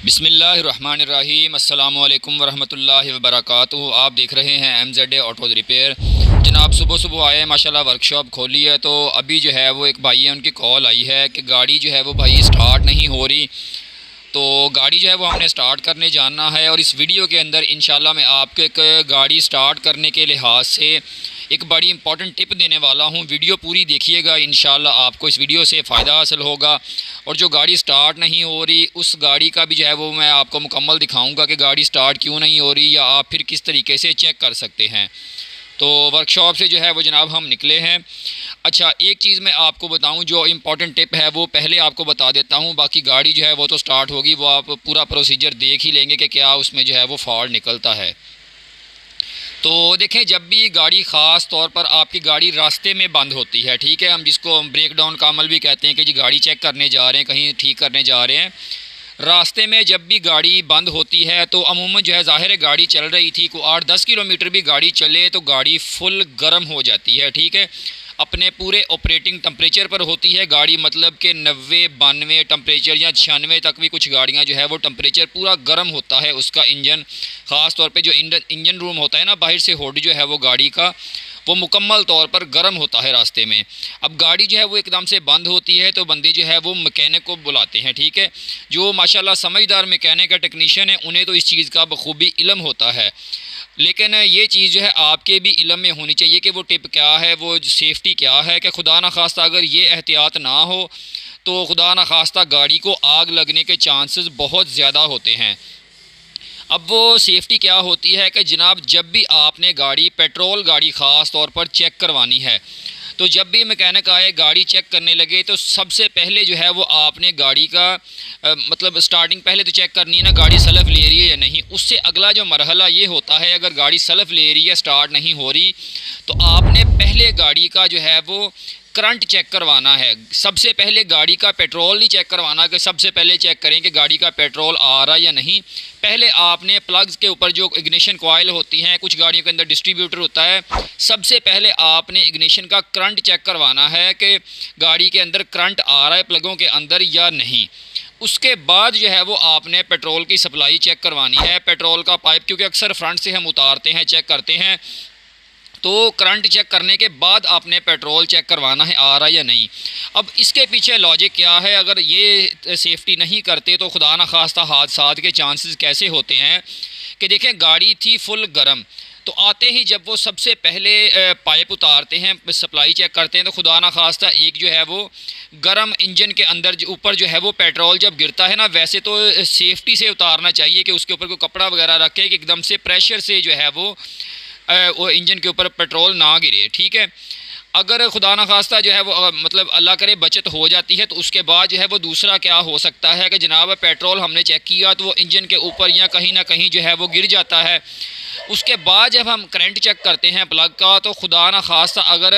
बिस्मिल्लाहिर्रहमानिर्रहीम अस्सलामु अलैकुम वरहमतुल्लाहि वबरकातुहू। आप देख रहे हैं MZ ऑटो रिपेयर। जनाब सुबह सुबह आए माशाल्लाह, वर्कशॉप खोली है। तो अभी जो है वो एक भाई है, उनकी कॉल आई है कि गाड़ी जो है वो भाई स्टार्ट नहीं हो रही। तो गाड़ी जो है वो हमने स्टार्ट करने जाना है और इस वीडियो के अंदर इंशाल्लाह मैं आपको एक गाड़ी स्टार्ट करने के लिहाज से एक बड़ी इंपॉर्टेंट टिप देने वाला हूँ। वीडियो पूरी देखिएगा, इंशाल्लाह आपको इस वीडियो से फ़ायदा हासिल होगा। और जो गाड़ी स्टार्ट नहीं हो रही उस गाड़ी का भी जो है वो मैं आपको मुकम्मल दिखाऊँगा कि गाड़ी स्टार्ट क्यों नहीं हो रही या आप फिर किस तरीके से चेक कर सकते हैं। तो वर्कशॉप से जो है वो जनाब हम निकले हैं। अच्छा, एक चीज़ मैं आपको बताऊं, जो इम्पॉर्टेंट टिप है वो पहले आपको बता देता हूं। बाकी गाड़ी जो है वो तो स्टार्ट होगी, वो आप पूरा प्रोसीजर देख ही लेंगे कि क्या उसमें जो है वो फॉल्ट निकलता है। तो देखें, जब भी गाड़ी ख़ास तौर पर आपकी गाड़ी रास्ते में बंद होती है, ठीक है, हम जिसको ब्रेक डाउन का अमल भी कहते हैं कि जी गाड़ी चेक करने जा रहे हैं, कहीं ठीक करने जा रहे हैं, रास्ते में जब भी गाड़ी बंद होती है तो अमूमन जो है ज़ाहिर है गाड़ी चल रही थी, को 8-10 किलोमीटर भी गाड़ी चले तो गाड़ी फुल गर्म हो जाती है। ठीक है, अपने पूरे ऑपरेटिंग टेम्परेचर पर होती है गाड़ी, मतलब कि 90-92 टेम्परेचर या 96 तक भी कुछ गाड़ियां जो है वो टेम्परेचर पूरा गर्म होता है उसका इंजन। ख़ास तौर पे जो इंजन रूम होता है ना, बाहर से हुड जो है वो गाड़ी का, वो मुकम्मल तौर पर गर्म होता है रास्ते में। अब गाड़ी जो है वो एकदम से बंद होती है तो बंदे जो है वो मैकेनिक को बुलाते हैं। ठीक है, जो माशाल्लाह समझदार मैकेनिक का टेक्नीशियन है, उन्हें तो इस चीज़ का बखूबी इल्म होता है। लेकिन ये चीज़ जो है आपके भी इल्म में होनी चाहिए कि वो टिप क्या है, वो सेफ्टी क्या है, कि खुदा न खास्ता अगर ये एहतियात ना हो तो खुदा न खास्ता गाड़ी को आग लगने के चांसेस बहुत ज़्यादा होते हैं। अब वो सेफ़्टी क्या होती है कि जनाब, जब भी आपने गाड़ी पेट्रोल गाड़ी ख़ास तौर पर चेक करवानी है, तो जब भी मैकेनिक आए गाड़ी चेक करने लगे तो सबसे पहले जो है वो आपने गाड़ी का मतलब स्टार्टिंग पहले तो चेक करनी है ना, गाड़ी सेल्फ ले रही है या नहीं। उससे अगला जो मरहला ये होता है, अगर गाड़ी सेल्फ ले रही है, स्टार्ट नहीं हो रही, तो आपने पहले गाड़ी का जो है वो करंट चेक करवाना है। सबसे पहले गाड़ी का पेट्रोल नहीं चेक करवाना कि सबसे पहले चेक करें कि गाड़ी का पेट्रोल आ रहा है या नहीं। पहले आपने प्लग्स के ऊपर जो इग्निशन कॉइल होती हैं, कुछ गाड़ियों के अंदर डिस्ट्रीब्यूटर होता है, सबसे पहले आपने इग्निशन का करंट चेक करवाना है कि गाड़ी के अंदर करंट आ रहा है प्लगों के अंदर या नहीं। उसके बाद जो है वो आपने पेट्रोल की सप्लाई चेक करवानी है, पेट्रोल का पाइप, क्योंकि अक्सर फ्रंट से हम उतारते हैं, चेक करते हैं, तो करंट चेक करने के बाद आपने पेट्रोल चेक करवाना है आ रहा है या नहीं। अब इसके पीछे लॉजिक क्या है, अगर ये सेफ्टी नहीं करते तो खुदा न खास्ता हादसात के चांसेस कैसे होते हैं कि देखें, गाड़ी थी फुल गर्म, तो आते ही जब वो सबसे पहले पाइप उतारते हैं, सप्लाई चेक करते हैं, तो खुदा न खास्ता एक जो है वो गर्म इंजन के अंदर ऊपर जो है वो पेट्रोल जब गिरता है ना, वैसे तो सेफ्टी से उतारना चाहिए कि उसके ऊपर कोई कपड़ा वगैरह रखे कि एकदम से प्रेशर से जो है वो इंजन के ऊपर पेट्रोल ना गिरे। ठीक है, अगर खुदा न खास्ता जो है वो मतलब अल्लाह करे बचत हो जाती है, तो उसके बाद जो है वो दूसरा क्या हो सकता है कि जनाब पेट्रोल हमने चेक किया तो वो इंजन के ऊपर या कहीं ना कहीं जो है वो गिर जाता है। उसके बाद जब हम करंट चेक करते हैं प्लग का, तो खुदा न खास्ता अगर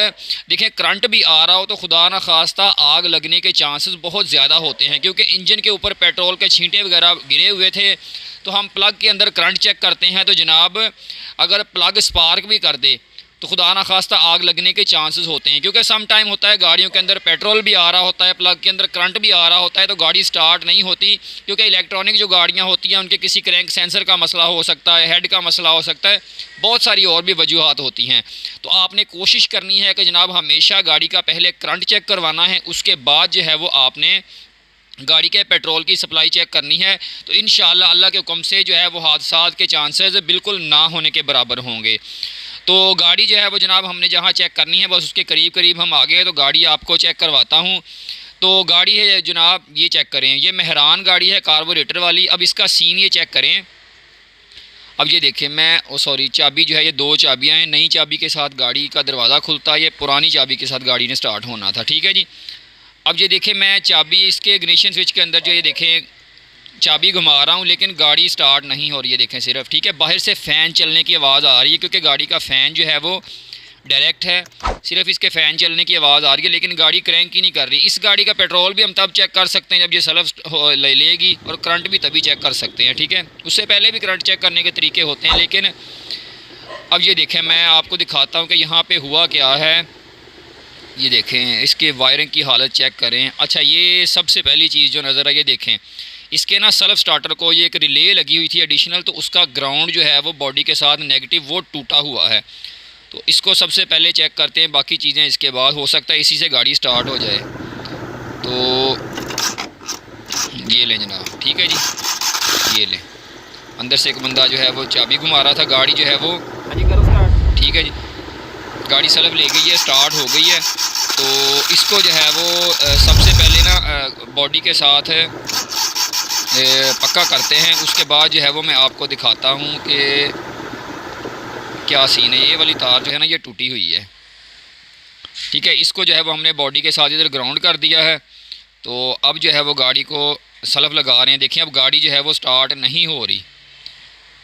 देखें करंट भी आ रहा हो तो खुदा न खास्ता आग लगने के चांसेस बहुत ज़्यादा होते हैं, क्योंकि इंजन के ऊपर पेट्रोल के छींटे वगैरह गिरे हुए थे। तो हम प्लग के अंदर करंट चेक करते हैं, तो जनाब अगर प्लग स्पार्क भी कर दे तो खुदा न खास्ता आग लगने के चांसेस होते हैं, क्योंकि सम टाइम होता है गाड़ियों के अंदर पेट्रोल भी आ रहा होता है, प्लग के अंदर करंट भी आ रहा होता है, तो गाड़ी स्टार्ट नहीं होती, क्योंकि इलेक्ट्रॉनिक जो गाड़ियां होती हैं उनके किसी क्रैंक सेंसर का मसला हो सकता है, हेड का मसला हो सकता है, बहुत सारी और भी वजूहत होती हैं। तो आपने कोशिश करनी है कि जनाब हमेशा गाड़ी का पहले करंट चेक करवाना है, उसके बाद जो है वो आपने गाड़ी के पेट्रोल की सप्लाई चेक करनी है। तो इंशाअल्लाह अल्लाह के हुक्म से जो है वो हादसात के चांसेस बिल्कुल ना होने के बराबर होंगे। तो गाड़ी जो है वो जनाब हमने जहाँ चेक करनी है बस उसके करीब करीब हम आ गए, तो गाड़ी आपको चेक करवाता हूँ। तो गाड़ी है जनाब, ये चेक करें, ये मेहरान गाड़ी है कार्बोरेटर वाली। अब इसका सीन ये चेक करें। अब ये देखें, मैं सॉरी, चाबी जो है ये 2 चाबियाँ हैं, नई चाबी के साथ गाड़ी का दरवाज़ा खुलता है, ये पुरानी चाबी के साथ गाड़ी ने स्टार्ट होना था। ठीक है जी, अब ये देखें, मैं चाबी इसके इग्निशन स्विच के अंदर जो ये देखें चाबी घुमा रहा हूँ, लेकिन गाड़ी स्टार्ट नहीं हो रही है। देखें सिर्फ, ठीक है, बाहर से फ़ैन चलने की आवाज़ आ रही है, क्योंकि गाड़ी का फ़ैन जो है वो डायरेक्ट है, सिर्फ इसके फ़ैन चलने की आवाज़ आ रही है, लेकिन गाड़ी क्रैंक ही नहीं कर रही। इस गाड़ी का पेट्रोल भी हम तब चेक कर सकते हैं जब ये सेल्फ लेगी, और करंट भी तभी चेक कर सकते हैं। ठीक है, उससे पहले भी करंट चेक करने के तरीके होते हैं, लेकिन अब ये देखें, मैं आपको दिखाता हूँ कि यहाँ पर हुआ क्या है। ये देखें, इसके वायरिंग की हालत चेक करें। अच्छा, ये सबसे पहली चीज़ जो नज़र है, ये देखें, इसके ना सेल्फ स्टार्टर को ये एक रिले लगी हुई थी एडिशनल, तो उसका ग्राउंड जो है वो बॉडी के साथ नेगेटिव वो टूटा हुआ है। तो इसको सबसे पहले चेक करते हैं, बाकी चीज़ें इसके बाद, हो सकता है इसी से गाड़ी स्टार्ट हो जाए। तो ये लें जनाब, ठीक है जी, ये लें। अंदर से एक बंदा जो है वो चाबी घुमा रहा था, गाड़ी जो है वो करो स्टार्ट। ठीक है जी, गाड़ी सेल्फ ले गई है, स्टार्ट हो गई है। तो इसको जो है वो सबसे पहले ना बॉडी के साथ पक्का करते हैं, उसके बाद जो है वो मैं आपको दिखाता हूँ कि क्या सीन है। ये वाली तार जो है ना ये टूटी हुई है, ठीक है। इसको जो है वो हमने बॉडी के साथ इधर ग्राउंड कर दिया है। तो अब जो है वो गाड़ी को सेल्फ लगा रहे हैं। देखिए अब गाड़ी जो है वो स्टार्ट नहीं हो रही,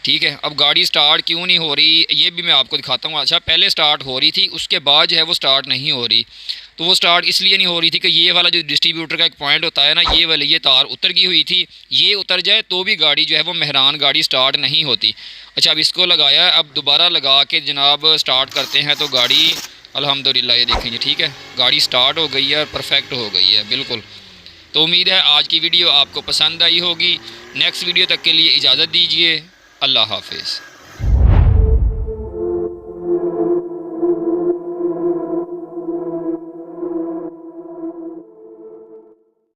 ठीक है। अब गाड़ी स्टार्ट क्यों नहीं हो रही ये भी मैं आपको दिखाता हूँ। अच्छा, पहले स्टार्ट हो रही थी, उसके बाद जो है वो स्टार्ट नहीं हो रही। तो वो स्टार्ट इसलिए नहीं हो रही थी कि ये वाला जो डिस्ट्रीब्यूटर का एक पॉइंट होता है ना, ये वाली ये तार उतर गई हुई थी, ये उतर जाए तो भी गाड़ी जो है वो मेहरान गाड़ी स्टार्ट नहीं होती। अच्छा, अब इसको लगाया, अब दोबारा लगा के जनाब स्टार्ट करते हैं तो गाड़ी अल्हम्दुलिल्लाह ये देखेंगे, ठीक है, गाड़ी स्टार्ट हो गई है, परफेक्ट हो गई है बिल्कुल। तो उम्मीद है आज की वीडियो आपको पसंद आई होगी। नेक्स्ट वीडियो तक के लिए इजाज़त दीजिए। अल्लाह हाफिज़।